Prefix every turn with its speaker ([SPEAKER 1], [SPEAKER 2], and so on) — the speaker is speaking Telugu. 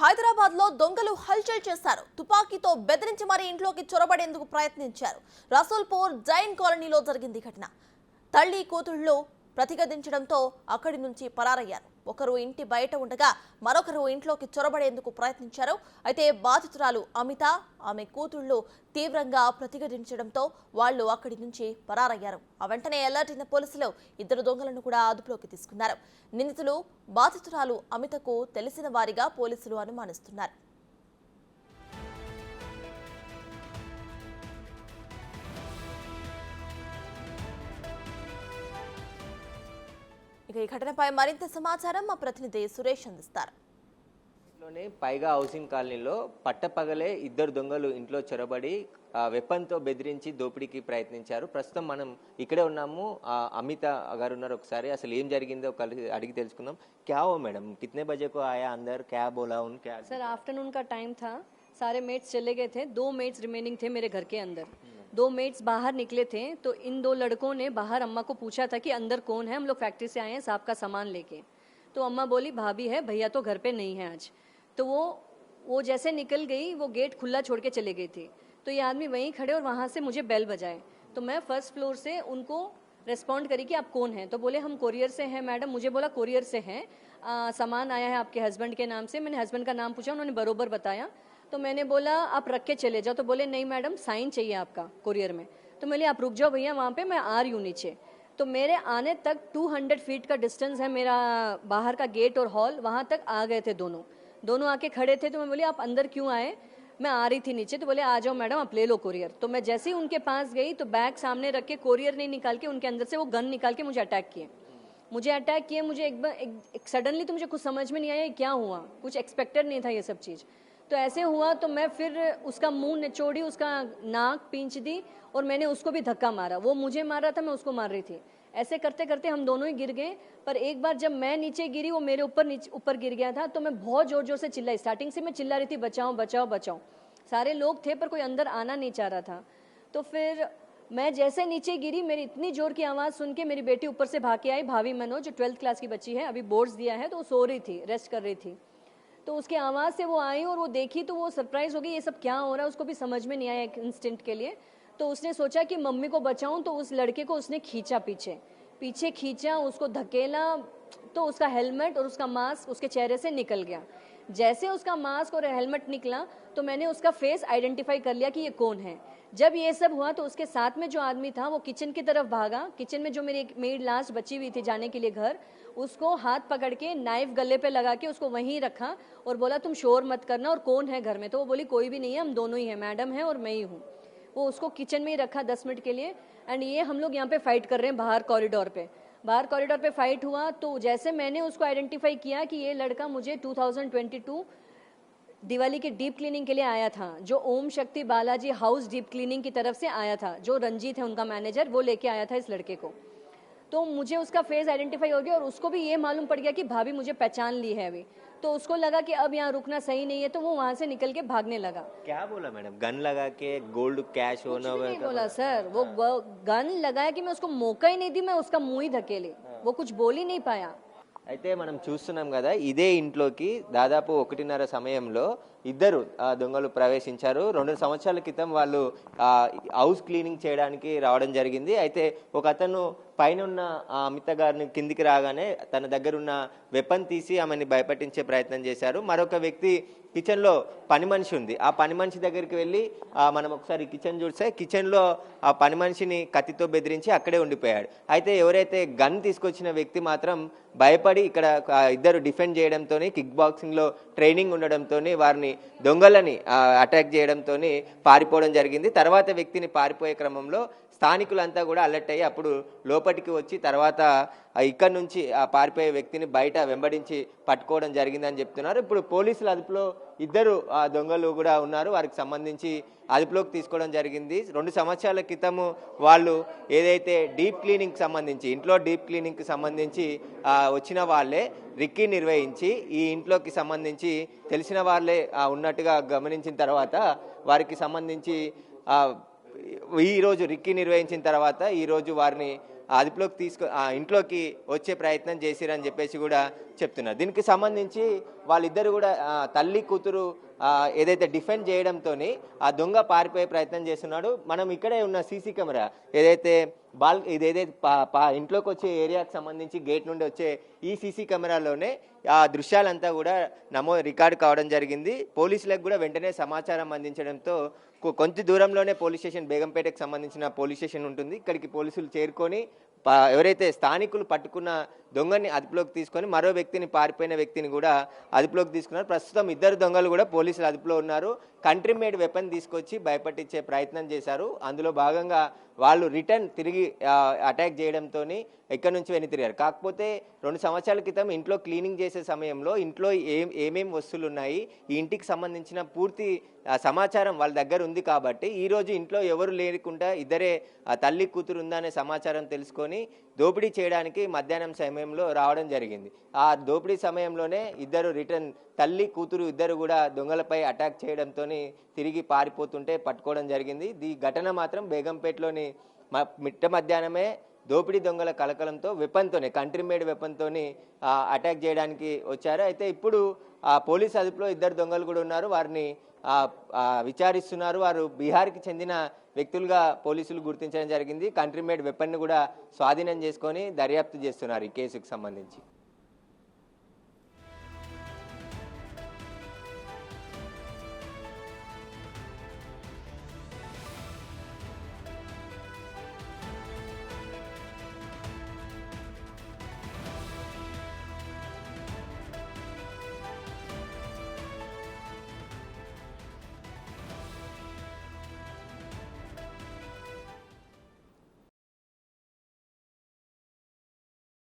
[SPEAKER 1] హైదరాబాద్ లో దొంగలు హల్చల్ చేశారు. తుపాకీతో బెదిరించి మరీ ఇంట్లోకి చొరబడేందుకు ప్రయత్నించారు. రసూల్పూర్ జైన్ కాలనీలో జరిగింది ఘటన. తల్లి కూతుళ్లు ప్రతిఘటించడంతో అక్కడి నుంచి పరారయ్యారు. ఒకరు ఇంటి బయట ఉండగా మరొకరు ఇంట్లోకి చొరబడేందుకు ప్రయత్నించారు. అయితే బాధితురాలు అమిత, ఆమె కూతుళ్లు తీవ్రంగా ప్రతిఘటించడంతో వాళ్లు అక్కడి నుంచి పరారయ్యారు. ఆ వెంటనే అలర్ట్ అయిన పోలీసులు ఇద్దరు దొంగలను కూడా అదుపులోకి తీసుకున్నారు. నిందితులు బాధితురాలు అమితకు తెలిసిన వారిగా పోలీసులు అనుమానిస్తున్నారు. ఇక ఈ ఘటనపై మరింత సమాచారం మా ప్రతినిధి సురేష్ అందిస్తారు.
[SPEAKER 2] పైగా హౌసింగ్ కాలనీలో పట్టపగలే ఇద్దరు దొంగలు ఇంట్లో చొరబడి వెపన్తో బెదిరించి దోపిడీకి ప్రయత్నించారు. ప్రస్తుతం మనం ఇక్కడే ఉన్నాము. అమిత గారు ఉన్నారు. ఒకసారి అసలు ఏం జరిగిందో అడిగి తెలుసుకుందాం. क्या हो मैडम, कितने बजे को आया अंदर, क्या बोला उन क्या?
[SPEAKER 3] सर आफ्टरनून का टाइम था, सारे मेट्स चले गए थे, 2 मेट्स रिमेनिंग थे मेरे घर के अंदर। 2 मेट्स बाहर निकले थे तो इन 2 लड़कों ने बाहर अम्मा को पूछा था कि अंदर कौन है, हम लोग फैक्ट्री से आए हैं साहब का सामान लेके। तो अम्मा बोली भाभी है, भैया तो घर पे नहीं है आज। तो वो जैसे निकल गई वो गेट खुला छोड़ के चले गई थी। तो ये आदमी वहीं खड़े और वहाँ से मुझे बेल बजाए। तो मैं फर्स्ट फ्लोर से उनको रेस्पॉन्ड करी कि आप कौन हैं। तो बोले हम कोरियर से हैं मैडम। मुझे बोला कोरियर से हैं, सामान आया है आपके हस्बैंड के नाम से। मैंने हस्बैंड का नाम पूछा, उन्होंने बरोबर बताया। तो मैंने बोला आप रख के चले जाओ। तो बोले नहीं मैडम साइन चाहिए आपका कोरियर में। तो मैंने आप रुक जाओ भैया, वहाँ पे मैं आ रही हूँ नीचे। तो मेरे आने तक 200 फीट का डिस्टेंस है मेरा बाहर का गेट और हॉल, वहाँ तक आ गए थे दोनों आके खड़े थे। तो मैं बोली आप अंदर क्यों आए, मैं आ रही थी नीचे। तो बोले आ जाओ मैडम आप ले लो कोरियर। तो मैं जैसे ही उनके पास गई तो बैग सामने रख के कोरियर नहीं निकाल के उनके अंदर से वो गन निकाल के मुझे अटैक किए। मुझे एक सडनली तो मुझे कुछ समझ में नहीं आया क्या हुआ, कुछ एक्सपेक्टेड नहीं था ये सब चीज़। तो ऐसे हुआ तो मैं फिर उसका मुंह निचोड़ी, उसका नाक पींच दी और मैंने उसको भी धक्का मारा। वो मुझे मार रहा था, मैं उसको मार रही थी। ऐसे करते करते हम दोनों ही गिर गए। पर एक बार जब मैं नीचे गिरी वो मेरे ऊपर गिर गया था। तो मैं बहुत जोर जोर से चिल्लाई, स्टार्टिंग से मैं चिल्ला रही थी बचाओ बचाओ बचाओ। सारे लोग थे पर कोई अंदर आना नहीं चाह रहा था। तो फिर मैं जैसे नीचे गिरी, मेरी इतनी जोर की आवाज़ सुन के मेरी बेटी ऊपर से भाग के आई, भाभी मनोज जो 12th क्लास की बच्ची है, अभी बोर्ड्स दिया है तो वो सो रही थी, रेस्ट कर रही थी। तो उसकी आवाज़ से वो आई और वो देखी तो वो सरप्राइज़ हो गई ये सब क्या हो रहा है। उसको भी समझ में नहीं आया एक इंस्टेंट के लिए। तो उसने सोचा कि मम्मी को बचाऊं, तो उस लड़के को उसने खींचा, पीछे खींचा, उसको धकेला तो उसका हेलमेट और उसका मास्क उसके चेहरे से निकल गया। जैसे उसका मास्क और हेलमेट निकला तो मैंने उसका फेस आइडेंटिफाई कर लिया कि ये कौन है। जब ये सब हुआ तो उसके साथ में जो आदमी था वो किचन की तरफ भागा। किचन में जो मेरी एक मेड लास्ट बची हुई थी जाने के लिए घर, उसको हाथ पकड़ के नाइफ गले पे लगा के उसको वहीं रखा और बोला तुम शोर मत करना और कौन है घर में। तो वो बोली कोई भी नहीं है, हम दोनों ही हैं, मैडम है और मैं ही हूँ। वो उसको किचन में ही रखा 10 मिनट के लिए। एंड ये हम लोग यहाँ पे फाइट कर रहे हैं बाहर कॉरिडोर पे फाइट हुआ। तो जैसे मैंने उसको आइडेंटिफाई किया कि ये लड़का मुझे 2022 दिवाली की डीप क्लीनिंग के लिए आया था, जो ओम शक्ति बालाजी हाउस डीप क्लीनिंग की तरफ से आया था, जो रंजीत है उनका मैनेजर, वो लेके आया था इस लड़के को। तो मुझे उसका फेस आइडेंटिफाई हो गया और उसको भी ये मालूम पड़ गया कि भाभी मुझे पहचान ली है अभी। तो उसको लगा कि अब यहाँ रुकना सही नहीं है, तो वो वहाँ से निकल के भागने लगा।
[SPEAKER 2] क्या बोला मैडम, गन लगा के गोल्ड कैश होना?
[SPEAKER 3] नहीं बोला सर, वो गन लगाया कि मैं उसको मौका ही नहीं दी, मैं उसका मुंह ही धकेली, वो कुछ बोल ही नहीं पाया।
[SPEAKER 2] అయితే మనం చూస్తున్నాం కదా, ఇదే ఇంట్లోకి దాదాపు 1:30 సమయంలో ఇద్దరు దొంగలు ప్రవేశించారు. 2 సంవత్సరాల క్రితం వాళ్ళు హౌస్ క్లీనింగ్ చేయడానికి రావడం జరిగింది. అయితే ఒక అతను పైన ఉన్న అమిత గారిని కిందికి రాగానే తన దగ్గర ఉన్న వెపన్ తీసి ఆమెని భయపెట్టించే ప్రయత్నం చేశారు. మరొక వ్యక్తి కిచెన్లో పని మనిషి ఉంది, ఆ పని మనిషి దగ్గరికి వెళ్ళి మనం ఒకసారి కిచెన్ చూస్తే కిచెన్లో ఆ పని మనిషిని కత్తితో బెదిరించి అక్కడే ఉండిపోయాడు. అయితే ఎవరైతే గన్ తీసుకొచ్చిన వ్యక్తి మాత్రం భయపడి ఇక్కడ ఇద్దరు డిఫెండ్ చేయడంతో, కిక్ బాక్సింగ్లో ట్రైనింగ్ ఉండడంతో వారిని దొంగలని అటాక్ చేయడంతో పారిపోవడం జరిగింది. తర్వాత వ్యక్తిని పారిపోయే క్రమంలో స్థానికులంతా కూడా అలర్ట్ అయ్యి అప్పుడు లోపలికి వచ్చి తర్వాత ఇక్కడ నుంచి ఆ పారిపోయే వ్యక్తిని బయట వెంబడించి పట్టుకోవడం జరిగిందని చెప్తున్నారు. ఇప్పుడు పోలీసుల అదుపులో ఇద్దరు దొంగలు కూడా ఉన్నారు, వారికి సంబంధించి అదుపులోకి తీసుకోవడం జరిగింది. 2 సంవత్సరాల క్రితము వాళ్ళు ఏదైతే డీప్ క్లీనింగ్కి సంబంధించి, ఇంట్లో డీప్ క్లీనింగ్కి సంబంధించి వచ్చిన వాళ్ళే రిక్కీ నిర్వహించి ఈ ఇంట్లోకి సంబంధించి తెలిసిన వాళ్ళే ఉన్నట్టుగా గమనించిన తర్వాత వారికి సంబంధించి ఈరోజు రిక్కీ నిర్వహించిన తర్వాత ఈరోజు వారిని ఆ ఇంట్లోకి వచ్చే ప్రయత్నం చేసిరని చెప్పేసి కూడా చెప్తున్నారు. దీనికి సంబంధించి వాళ్ళిద్దరు కూడా తల్లి కూతురు ఏదైతే డిఫెండ్ చేయడంతో ఆ దొంగ పారిపోయే ప్రయత్నం చేస్తున్నాడు. మనం ఇక్కడే ఉన్న సీసీ కెమెరా ఏదైతే ఇదేదైతే ఇంట్లోకి వచ్చే ఏరియాకి సంబంధించి గేట్ నుండి వచ్చే ఈ సీసీ కెమెరాలోనే ఆ దృశ్యాలంతా కూడా రికార్డు కావడం జరిగింది. పోలీసులకు కూడా వెంటనే సమాచారం అందించడంతో కొంత దూరంలోనే పోలీస్ స్టేషన్, బేగంపేటకు సంబంధించిన పోలీస్ స్టేషన్ ఉంటుంది. ఇక్కడికి పోలీసులు చేరుకొని ఎవరైతే స్థానికులు పట్టుకున్న దొంగని అదుపులోకి తీసుకొని మరో వ్యక్తిని, పారిపోయిన వ్యక్తిని కూడా అదుపులోకి తీసుకున్నారు. ప్రస్తుతం ఇద్దరు దొంగలు కూడా పోలీసులు అదుపులో ఉన్నారు. కంట్రీ మేడ్ వెపన్ తీసుకొచ్చి భయపట్టించే ప్రయత్నం చేశారు. అందులో భాగంగా వాళ్ళు రిటర్న్ తిరిగి అటాక్ చేయడంతో ఎక్కడి నుంచి వెనుతిరిగారు. కాకపోతే 2 సంవత్సరాల క్రితం ఇంట్లో క్లీనింగ్ చేసే సమయంలో ఇంట్లో ఏమేం వస్తువులు ఉన్నాయి, ఈ ఇంటికి సంబంధించిన పూర్తి సమాచారం వాళ్ళ దగ్గర ఉంది కాబట్టి ఈరోజు ఇంట్లో ఎవరు లేకుండా ఇద్దరే తల్లి కూతురు ఉందనే సమాచారం తెలుసుకొని దోపిడీ చేయడానికి మధ్యాహ్నం సమయంలో రావడం జరిగింది. ఆ దోపిడీ సమయంలోనే ఇద్దరు రిటర్న్ తల్లి కూతురు ఇద్దరు కూడా దొంగలపై అటాక్ చేయడంతో తిరిగి పారిపోతుంటే పట్టుకోవడం జరిగింది. ఈ ఘటన మాత్రం బేగంపేటలోని మిట్ట మధ్యాహ్నమే దోపిడీ దొంగల కలకలంతో వెపన్తోనే, కంట్రీ మేడ్ వెపన్తోని అటాక్ చేయడానికి వచ్చారు. అయితే ఇప్పుడు పోలీస్ అదుపులో ఇద్దరు దొంగలు కూడా ఉన్నారు. వారిని విచారిస్తున్నారు. వారు బీహార్కి చెందిన వ్యక్తులుగా పోలీసులు గుర్తించడం జరిగింది. కంట్రీ మేడ్ వెపన్ను కూడా స్వాధీనం చేసుకొని దర్యాప్తు చేస్తున్నారు ఈ కేసుకు సంబంధించి.